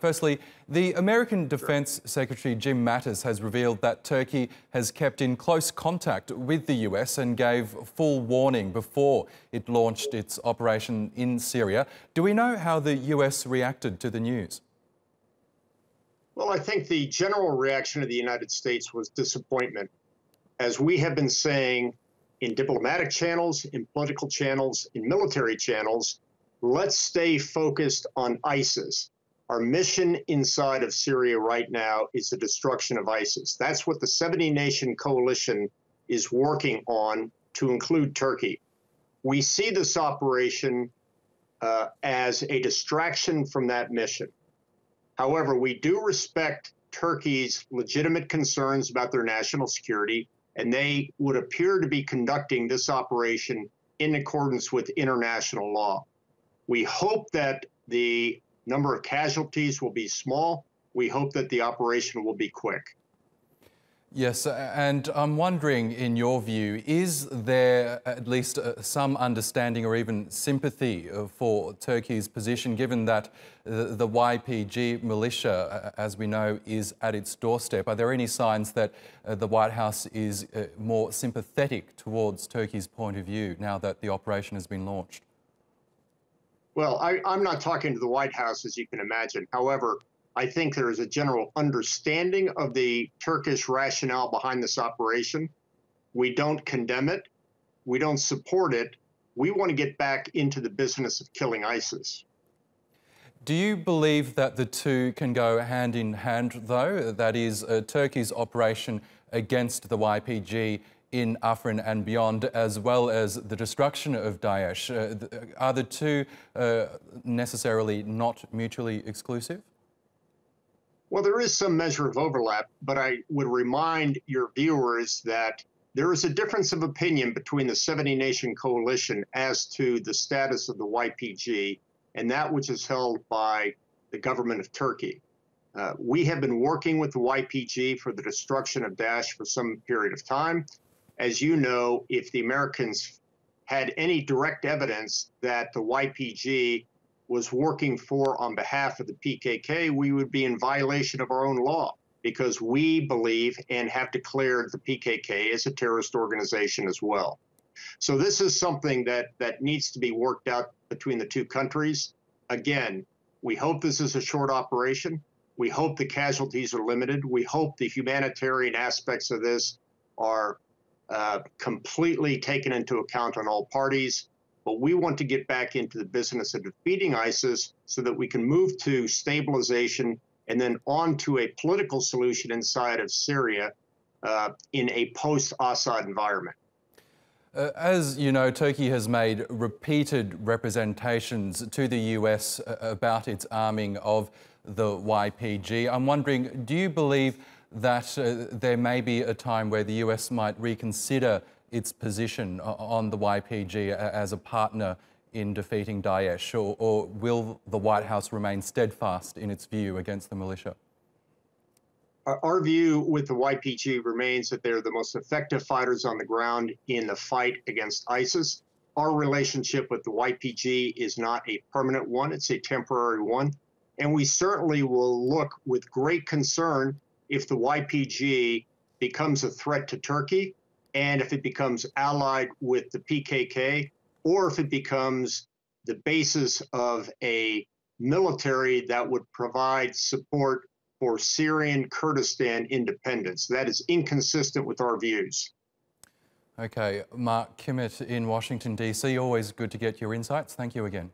Firstly, the American Defense Secretary Jim Mattis has revealed that Turkey has kept in close contact with the US and gave full warning before it launched its operation in Syria. Do we know how the US reacted to the news? Well, I think the general reaction of the United States was disappointment. As we have been saying in diplomatic channels, in political channels, in military channels, let's stay focused on ISIS. Our mission inside of Syria right now is the destruction of ISIS. That's what the 70-nation coalition is working on, to include Turkey. We see this operation as a distraction from that mission. However, we do respect Turkey's legitimate concerns about their national security, and they would appear to be conducting this operation in accordance with international law. We hope that the number of casualties will be small. We hope that the operation will be quick. Yes, and I'm wondering, in your view, is there at least some understanding or even sympathy for Turkey's position, given that the YPG militia, as we know, is at its doorstep? Are there any signs that the White House is more sympathetic towards Turkey's point of view now that the operation has been launched? Well, I'm not talking to the White House, as you can imagine. However, I think there is a general understanding of the Turkish rationale behind this operation. We don't condemn it. We don't support it. We want to get back into the business of killing ISIS. Do you believe that the two can go hand in hand, though? That is, Turkey's operation against the YPG in Afrin and beyond, as well as the destruction of Daesh. Are the two necessarily not mutually exclusive? Well, there is some measure of overlap, but I would remind your viewers that there is a difference of opinion between the 70-nation coalition as to the status of the YPG and that which is held by the government of Turkey. We have been working with the YPG for the destruction of Daesh for some period of time. As you know, if the Americans had any direct evidence that the YPG was working on behalf of the PKK, we would be in violation of our own law, because we believe and have declared the PKK as a terrorist organization as well. So this is something that needs to be worked out between the two countries. Again, we hope this is a short operation. We hope the casualties are limited. We hope the humanitarian aspects of this are completely taken into account on all parties. But we want to get back into the business of defeating ISIS so that we can move to stabilization and then on to a political solution inside of Syria in a post-Assad environment. As you know, Turkey has made repeated representations to the US about its arming of the YPG. I'm wondering, do you believe that there may be a time where the US might reconsider its position on the YPG as a partner in defeating Daesh, or will the White House remain steadfast in its view against the militia? Our view with the YPG remains that they're the most effective fighters on the ground in the fight against ISIS. Our relationship with the YPG is not a permanent one, it's a temporary one. And we certainly will look with great concern if the YPG becomes a threat to Turkey, and if it becomes allied with the PKK, or if it becomes the basis of a military that would provide support for Syrian Kurdistan independence. That is inconsistent with our views. Okay, Mark Kimmit in Washington, D.C. Always good to get your insights. Thank you again.